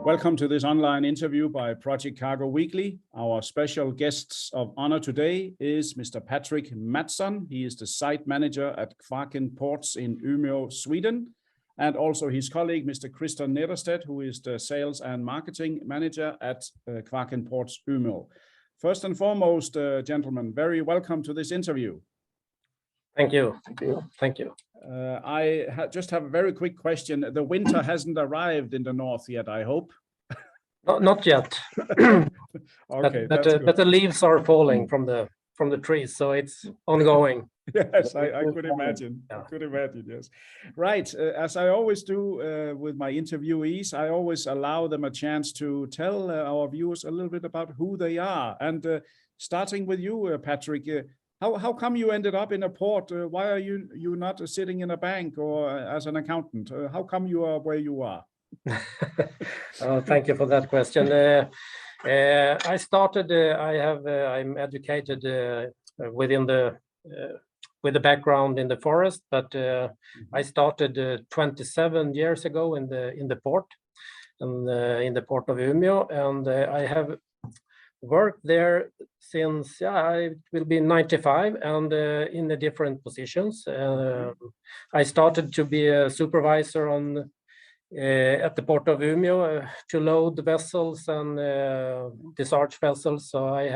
Welcome to this online interview by Project Cargo Weekly. Our special guests of honor today is Mr. Patrick Mattsson. He is the site manager at Kvarken Ports in Umeå, Sweden. And also his colleague, Mr. Nederstedt, who is the sales and marketing manager at Kvarken Ports Umeå. First and foremost, gentlemen, very welcome to this interview. Thank you. Thank you. I just have a very quick question. The winter hasn't arrived in the north yet, I hope. Not yet. Okay, but the leaves are falling from the trees, so it's ongoing. Yes, I could imagine. Yeah. I could imagine, yes. Right, as I always do with my interviewees, I always allow them a chance to tell our viewers a little bit about who they are. And starting with you, Patrick, how come you ended up in a port? Why are you not sitting in a bank or as an accountant? How come you are where you are? Thank you for that question. I started. I'm educated with the background in the forest, but I started 27 years ago in the port, and in the port of Umeå, and I have worked there since it will be 95, and in the different positions. I started to be a supervisor at the port of Umeå to load the vessels and discharge vessels. So I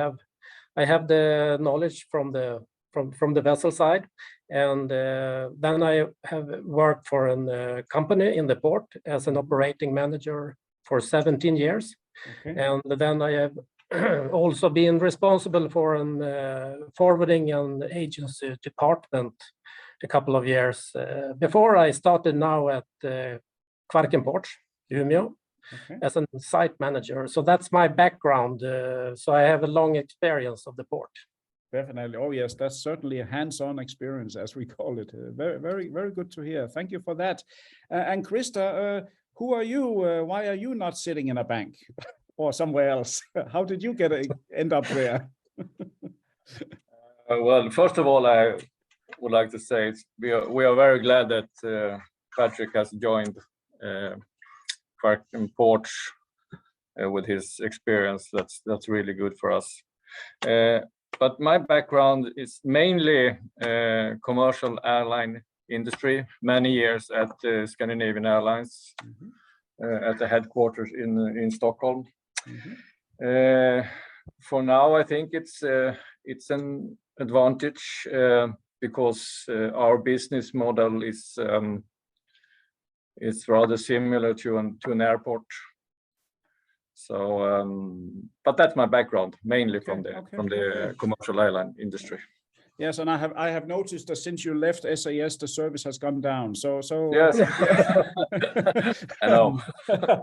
have the knowledge from the vessel side, and then I have worked for a company in the port as an operating manager for 17 years. Okay. And then I have also been responsible for forwarding and agency department a couple of years before I started now at Kvarken Ports, Umeå, as a site manager. So that's my background. So I have a long experience of the port. Definitely. Oh, yes, that's certainly a hands-on experience, as we call it. Very, very, very good to hear. Thank you for that. And Krista, who are you? Why are you not sitting in a bank or somewhere else? How did you end up there? Well, first of all, I would like to say we are very glad that Patrick has joined Kvarken Ports with his experience. That's really good for us. But my background is mainly commercial airline industry. Many years at Scandinavian Airlines, at the headquarters in Stockholm. For now, I think it's an advantage because our business model is rather similar to an airport. So, but that's my background, mainly from the commercial airline industry. Yes, and I have noticed that since you left SAS, the service has gone down. So yes, I know.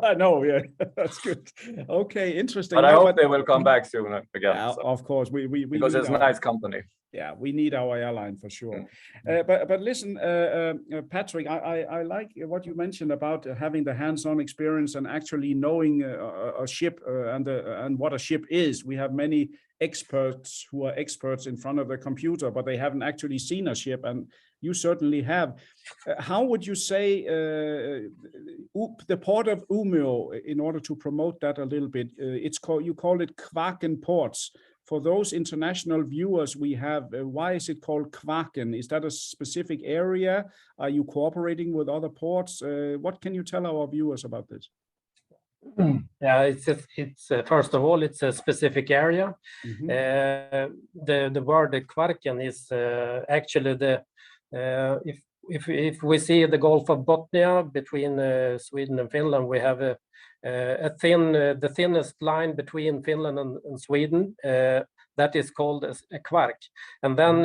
I know. Yeah, that's good. Okay, interesting. But I hope they will come back soon again. So. Of course, we because it's a nice company. Yeah, we need our airline for sure. But listen, Patrick, I like what you mentioned about having the hands-on experience and actually knowing a ship and what a ship is. We have many experts who are experts in front of the computer, but they haven't actually seen a ship, and you certainly have. How would you say the port of Umeå, in order to promote that a little bit, you call it Kvarken Ports. For those international viewers we have, why is it called Kvarken? Is that a specific area? Are you cooperating with other ports? What can you tell our viewers about this? Yeah, it's first of all, it's a specific area. The word Kvarken is actually if we see the Gulf of Bothnia between Sweden and Finland, we have the thinnest line between Finland and Sweden. That is called a quark, and then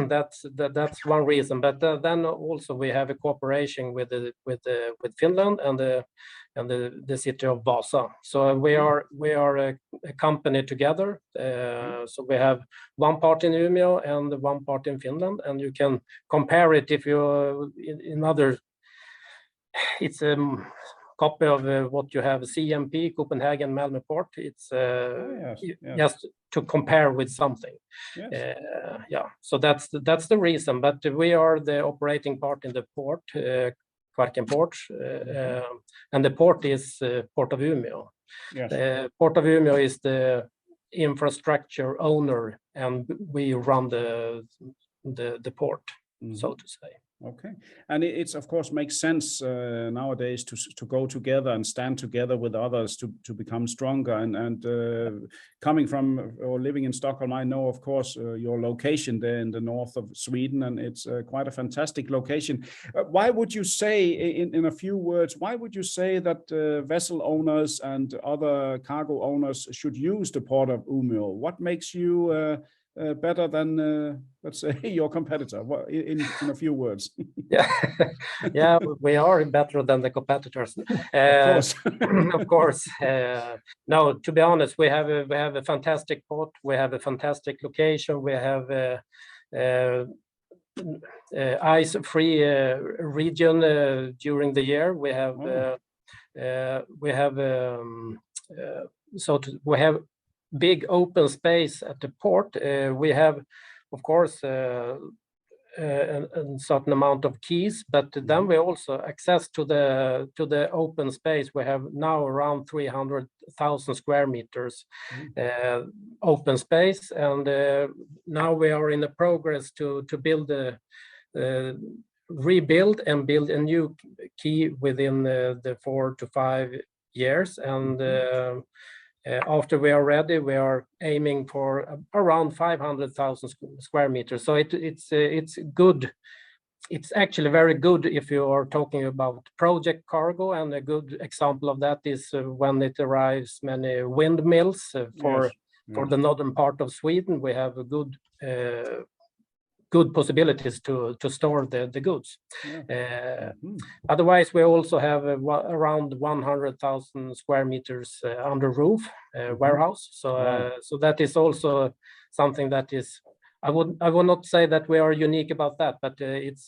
that's one reason. But then also we have a cooperation with Finland and the city of Vasa. So we are a company together. So we have one part in Umeå and one part in Finland, and you can compare it if you in other. It's a copy of what you have CMP, Copenhagen, Malmö Port. It's just to compare with something. Yes. So that's the reason. But we are the operating part in the port. Kvarken port, and the port is Port of Umeå. Yes. Port of Umeå is the infrastructure owner, and we run the port, so to say. Okay, and it's of course makes sense nowadays to go together and stand together with others to become stronger. And coming from or living in Stockholm, I know of course your location there in the north of Sweden, and it's quite a fantastic location. Why would you say, in a few words, why would you say that vessel owners and other cargo owners should use the port of Umeå? What makes you better than, let's say, your competitor? In a few words. Yeah, yeah, we are better than the competitors. Of course. Of course. No, to be honest, we have a fantastic port. We have a fantastic location. We have ice-free region during the year. We have we have big open space at the port. We have, of course, a certain amount of keys, but then we also access to the open space. We have now around 300,000 square meters open space, and now we are in the progress to build rebuild and build a new quay within the 4 to 5 years, and after we are ready, we are aiming for around 500,000 square meters. So it's good. It's actually very good if you are talking about project cargo, and a good example of that is when it arrives many windmills for the northern part of Sweden. We have a good possibilities to store the goods. Otherwise, we also have around 100,000 square meters under roof warehouse. So that is also something that is, I would not say that we are unique about that, but it's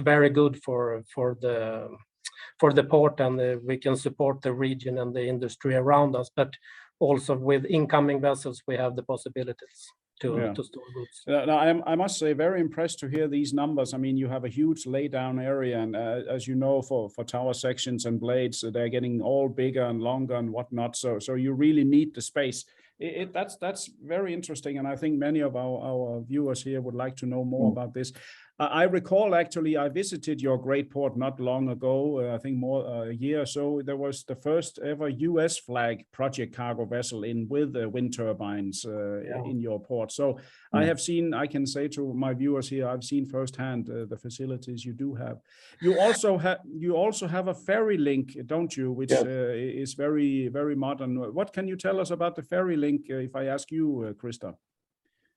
very good for the port, and we can support the region and the industry around us. But also with incoming vessels, we have the possibilities to store goods. Now, I must say, very impressed to hear these numbers. I mean, you have a huge laydown area, and as you know, for tower sections and blades, they're getting all bigger and longer and whatnot. So you really need the space. That's very interesting, and I think many of our viewers here would like to know more about this. I recall, actually, I visited your great port not long ago, I think more a year or so. There was the first ever US flag project cargo vessel in with wind turbines in your port. So I can say to my viewers here, I've seen firsthand the facilities you do have. You also have a ferry link, don't you, which is very, very modern. What can you tell us about the ferry link, if I ask you, Krista?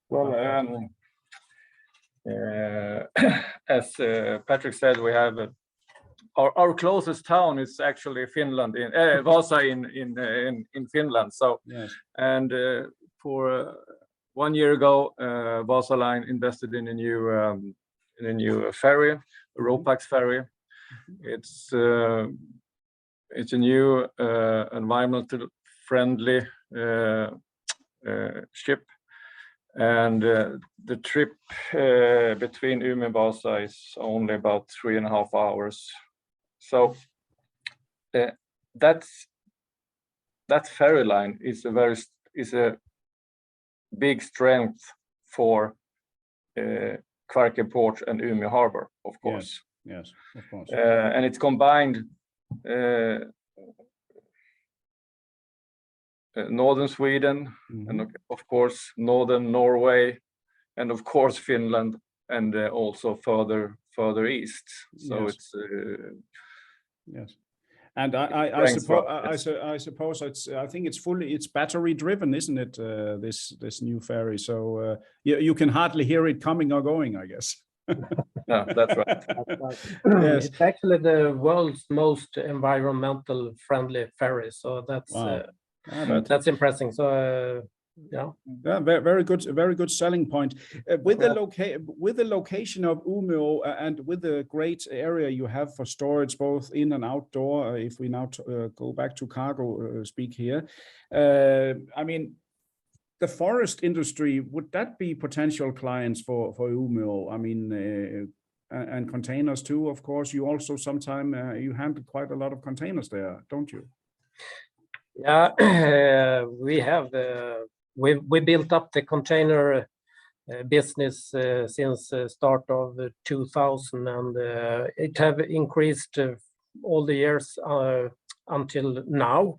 Well, as Patrick said, we have our closest town is actually Finland, in Vasa in Finland. So, and for 1 year ago, Vasa Line invested in a new ferry, a Ropax ferry. It's a new environmental friendly ship. And the trip between Umeå and Vasa is only about 3.5 hours. So that ferry line is a big strength for Kvarken Port and Umeå Harbor, of course. Yes, of course. And it's combined northern Sweden, and of course northern Norway, and of course Finland, and also further east. So it's and I suppose I think it's battery driven, isn't it? This new ferry. So you can hardly hear it coming or going, I guess. No, that's right. Yes. It's actually the world's most environmental friendly ferry. So that's impressive. So very good selling point. With the location of Umeå and with the great area you have for storage, both in and outdoor. If we now go back to cargo speak here, I mean, the forest industry, would that be potential clients for Umeå? I mean, and containers too, of course. You also sometime you handle quite a lot of containers there, don't you? Yeah, we have we built up the container business since start of 2000, and it have increased all the years until now.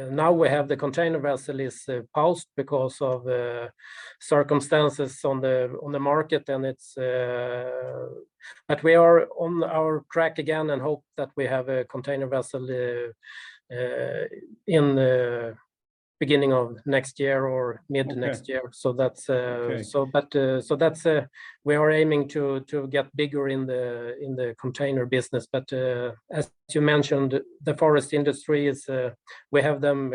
Now we have the container vessel is paused because of circumstances on the market, and it's but we are on our track again and hope that we have a container vessel in the beginning of next year or mid next year. So that's so that's we are aiming to get bigger in the container business. But as you mentioned, the forest industry is we have them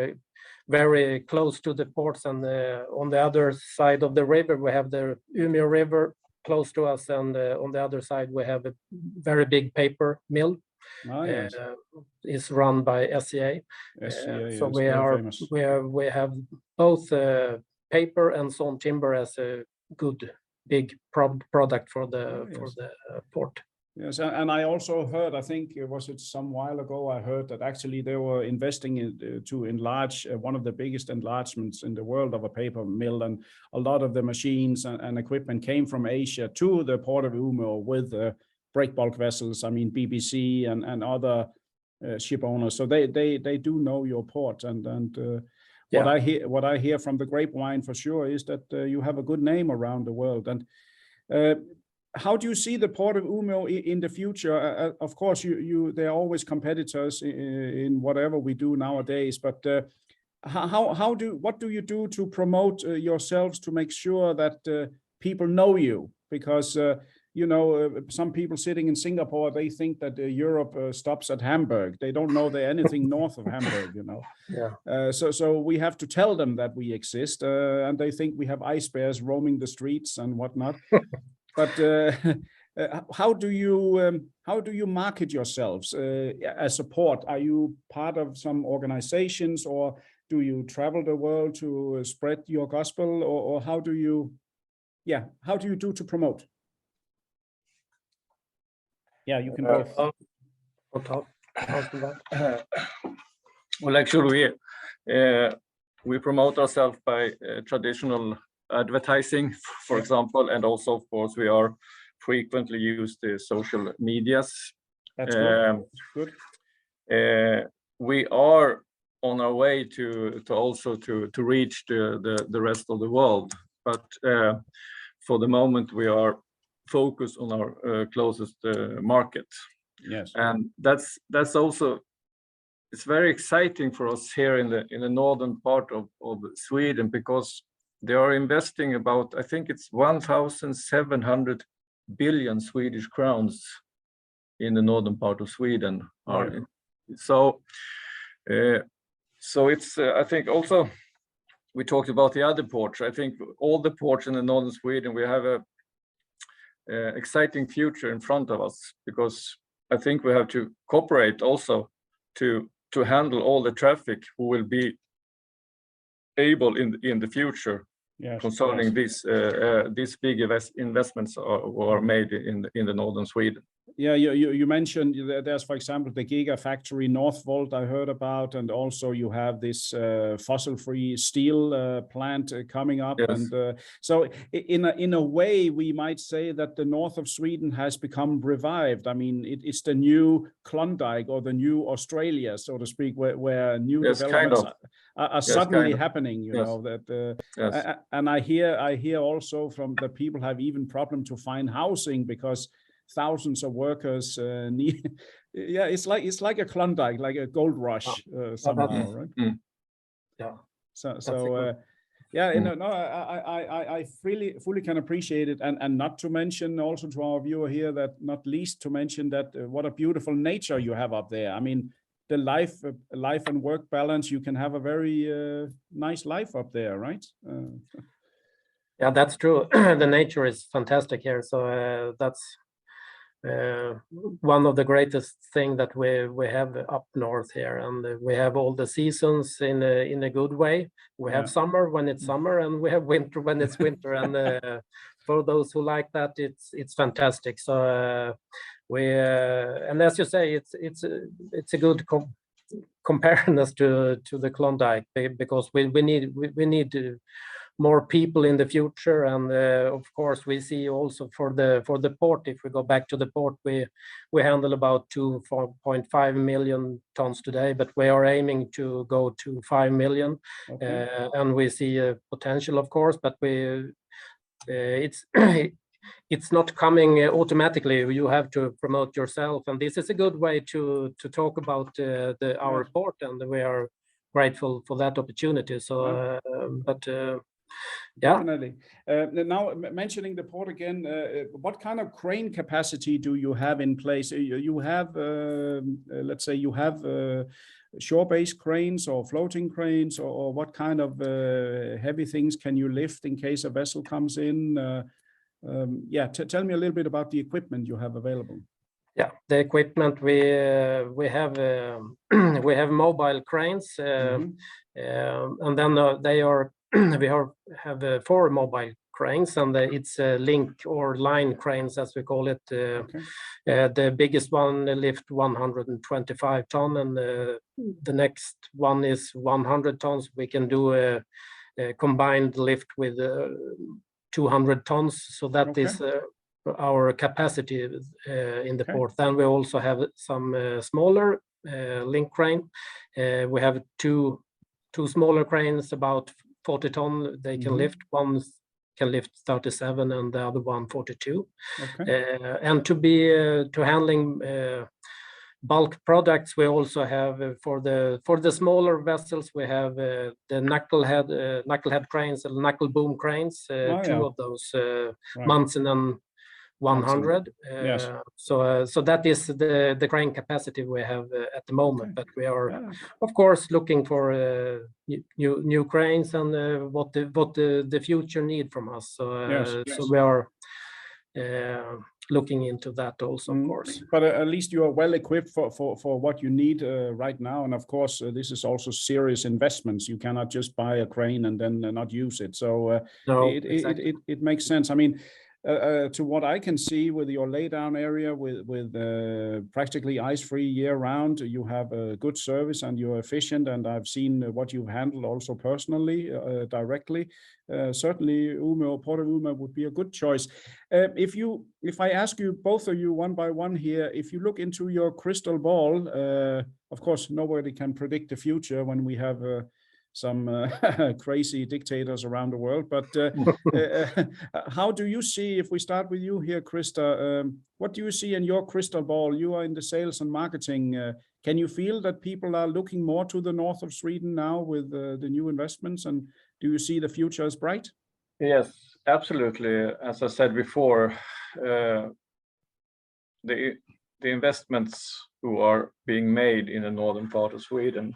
very close to the ports, and on the other side of the river we have the Umeå River close to us, and on the other side we have a very big paper mill. Oh, yes. Is run by SCA. So we have both paper and sawn timber as a good big product for the port. Yes, and I also heard, I think was it some while ago, I heard that actually they were investing in to enlarge one of the biggest enlargements in the world of a paper mill, and a lot of the machines and equipment came from Asia to the port of Umeå with break bulk vessels. I mean BBC and other ship owners, so they do know your port, and what I hear from the grapevine for sure is that you have a good name around the world. And how do you see the port of Umeå in the future? Of course, there are always competitors in whatever we do nowadays, but what do you do to promote yourselves to make sure that people know you? Because you know, some people sitting in Singapore, they think that Europe stops at Hamburg. They don't know there anything north of Hamburg, you know. Yeah. So we have to tell them that we exist, and they think we have ice bears roaming the streets and whatnot. But how do you market yourselves as a port? Are you part of some organizations, or do you travel the world to spread your gospel, or how do you do to promote? Yeah, you can both. Well, actually, we promote ourselves by traditional advertising, for example, and also, of course, we are frequently use the social medias. That's good. We are on our way to also to reach the rest of the world, but for the moment we are focused on our closest market. Yes, and that's also, it's very exciting for us here in the northern part of Sweden, because they are investing about, I think it's 1,700 billion Swedish crowns in the northern part of Sweden. Right. So it's I think also we talked about the other ports. I think all the ports in the northern Sweden, we have a exciting future in front of us, because I think we have to cooperate also to handle all the traffic who will be able in the future. Yes, concerning these big investments are made in the northern Sweden. Yeah, you mentioned there's, for example, the gigafactory Northvolt I heard about, and also you have this fossil-free steel plant coming up. Yes. And so in a way, we might say that the north of Sweden has become revived. I mean, it's the new Klondike or the new Australia, so to speak, where new developments are suddenly happening. You know that, and I hear also from the people have even problem to find housing because thousands of workers need. Yeah, it's like a Klondike, like a gold rush somehow, right? Mm. Yeah. So yeah, you know, no, I fully can appreciate it, and not to mention also to our viewer here that not least to mention that what a beautiful nature you have up there. I mean, the life and work balance, you can have a very nice life up there, right? Yeah, that's true. The nature is fantastic here, so that's one of the greatest thing that we have up north here, and we have all the seasons in a good way. We have summer when it's summer, and we have winter when it's winter, and for those who like that, it's fantastic. So and as you say, it's a good comparison to the Klondike, because we need more people in the future, and of course we see also for the port. If we go back to the port, we handle about 2.5 million tons today, but we are aiming to go to 5 million. Okay. And we see a potential, of course, but it's it's not coming automatically. You have to promote yourself, and this is a good way to talk about our port, and we are grateful for that opportunity. So yeah. Definitely. Now, mentioning the port again, what kind of crane capacity do you have in place? You have, let's say, you have shore-based cranes or floating cranes, or what kind of heavy things can you lift in case a vessel comes in? Yeah, tell me a little bit about the equipment you have available. Yeah, the equipment we have we have mobile cranes, and then they are we have 4 mobile cranes, and it's link or line cranes, as we call it. The biggest one lift 125 ton, and the next one is 100 tons. We can do a combined lift with 200 tons, so that is our capacity in the port. Then we also have some smaller link crane. We have two smaller cranes, about 40 ton. They can lift. One can lift 37 and the other one 42. And to handling bulk products, we also have for the smaller vessels, we have the knucklehead cranes and knuckle boom cranes. Two of those, Mattsson and 100. So that is the crane capacity we have at the moment. But we are of course looking for new cranes and what the future need from us. So we are looking into that also, of course. But at least you are well equipped for what you need right now. And of course, this is also serious investments. You cannot just buy a crane and then not use it. So no, it makes sense. I mean, to what I can see with your laydown area, with practically ice-free year-round, you have a good service and you're efficient. And I've seen what you've handled also personally, directly. Certainly, Umeå, Port of Umeå would be a good choice. If I ask you, both of you, one by one here, if you look into your crystal ball, of course, nobody can predict the future when we have some crazy dictators around the world. But how do you see, if we start with you here, Krista, what do you see in your crystal ball? You are in the sales and marketing. Can you feel that people are looking more to the north of Sweden now with the new investments? And do you see the future as bright? Yes, absolutely. As I said before, the investments who are being made in the northern part of Sweden,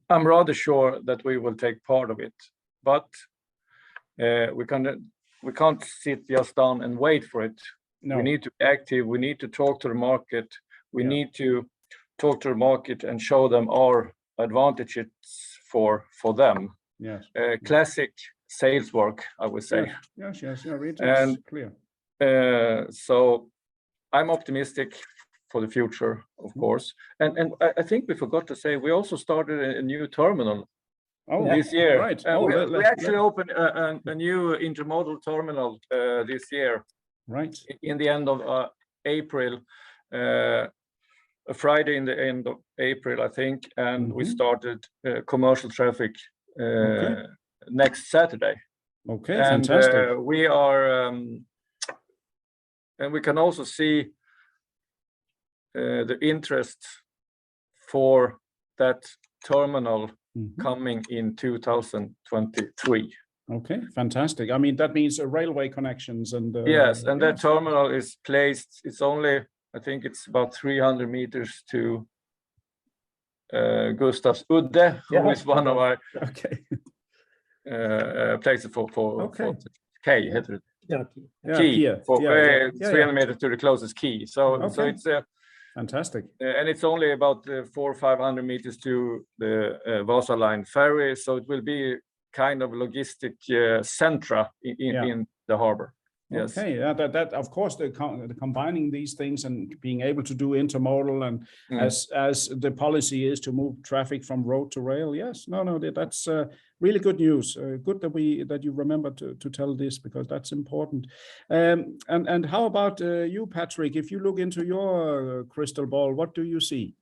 I'm rather sure that we will take part of it, but we can't sit just down and wait for it. No. We need to be active. We need to talk to the market. We need to talk to the market and show them our advantages for them. Yes. Classic sales work, I would say. Yes. And clear. So I'm optimistic for the future, of course. And I think we forgot to say, we also started a new terminal this year. Right. We actually opened a new intermodal terminal this year. Right. In the end of April, a Friday in the end of April, I think, and we started commercial traffic next Saturday. Okay, and, fantastic. We are, and we can also see the interest for that terminal coming in 2023. Okay, fantastic. I mean, that means railway connections and yes, and that terminal is placed. It's only, I think, it's about 300 meters to Gustavs Udde, who is one of our places for Key. Key. 300 meters to the closest quay. So it's fantastic. And it's only about 400 or 500 meters to the Vasa Line ferry. So it will be kind of logistic centra in the harbor. Yes. Okay, yeah, that of course the combining these things and being able to do intermodal and as the policy is to move traffic from road to rail. Yes, no, that's really good news. Good that you remember to tell this, because that's important. And how about you, Patrick? If you look into your crystal ball, what do you see?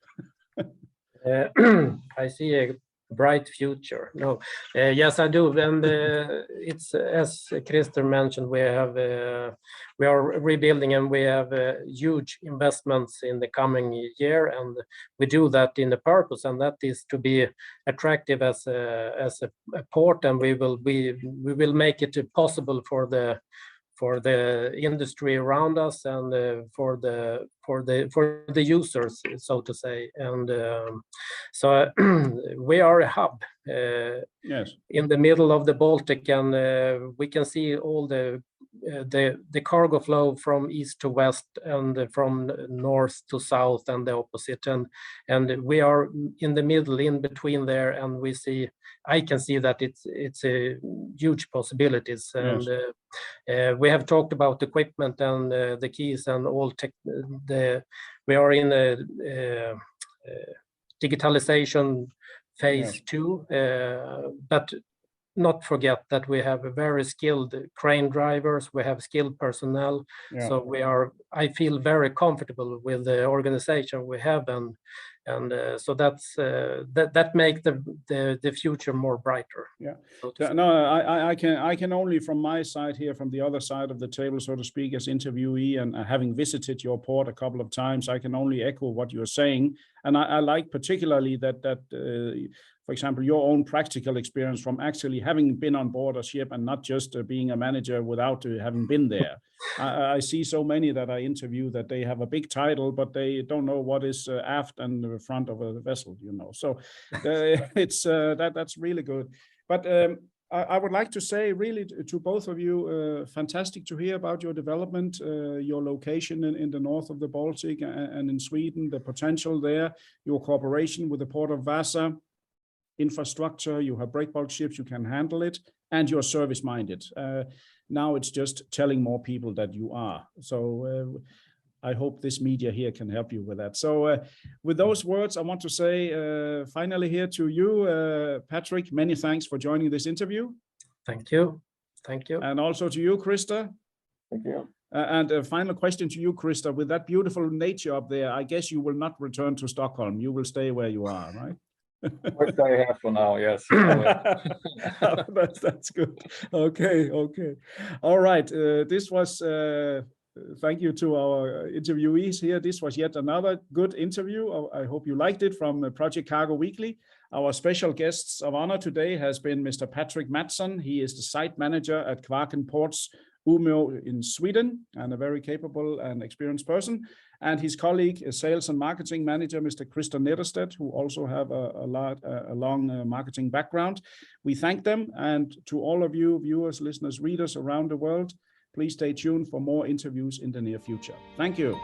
I see a bright future. No, yes, I do. And it's as Christer mentioned, we are rebuilding, and we have huge investments in the coming year, and we do that in the purpose, and that is to be attractive as a port, and we will make it possible for the industry around us and for the users, so to say. And so we are a hub Yes. in the middle of the Baltic, and we can see all the cargo flow from east to west and from north to south and the opposite, and we are in the middle, in between there, and I can see that it's a huge possibilities. And we have talked about equipment and the keys and all we are in a digitalization phase 2, but not forget that we have a very skilled crane drivers, we have skilled personnel. So I feel very comfortable with the organization we have, and so that make the future more brighter. No, I can only, from my side here, from the other side of the table, so to speak, as interviewee, and having visited your port a couple of times, I can only echo what you're saying. And I like particularly that for example, your own practical experience from actually having been on board a ship and not just being a manager without having been there. I see so many that I interview that they have a big title, but they don't know what is aft and the front of a vessel, So it's that's really good. But I would like to say really to both of you, fantastic to hear about your development, your location in the north of the Baltic and in Sweden, the potential there, your cooperation with the Port of Vasa, infrastructure, you have breakbulk ships, you can handle it, and you're service-minded. Now it's just telling more people that you are. So I hope this media here can help you with that. So with those words, I want to say finally here to you, Patrick, many thanks for joining this interview. Thank you. Thank you. And also to you, Krista. Thank you. And a final question to you, Krista. With that beautiful nature up there, I guess you will not return to Stockholm. You will stay where you are, right? I'll stay here for now, yes. That's good. Okay. All right. This was, thank you to our interviewees here. This was yet another good interview. I hope you liked it from Project Cargo Weekly. Our special guests of honor today has been Mr. Patrick Mattsson. He is the site manager at Kvarken Ports, Umeå in Sweden, and a very capable and experienced person. And his colleague, sales and marketing manager, Mr. Nederstedt, who also have a long marketing background. We thank them. And to all of you viewers, listeners, readers around the world, please stay tuned for more interviews in the near future. Thank you.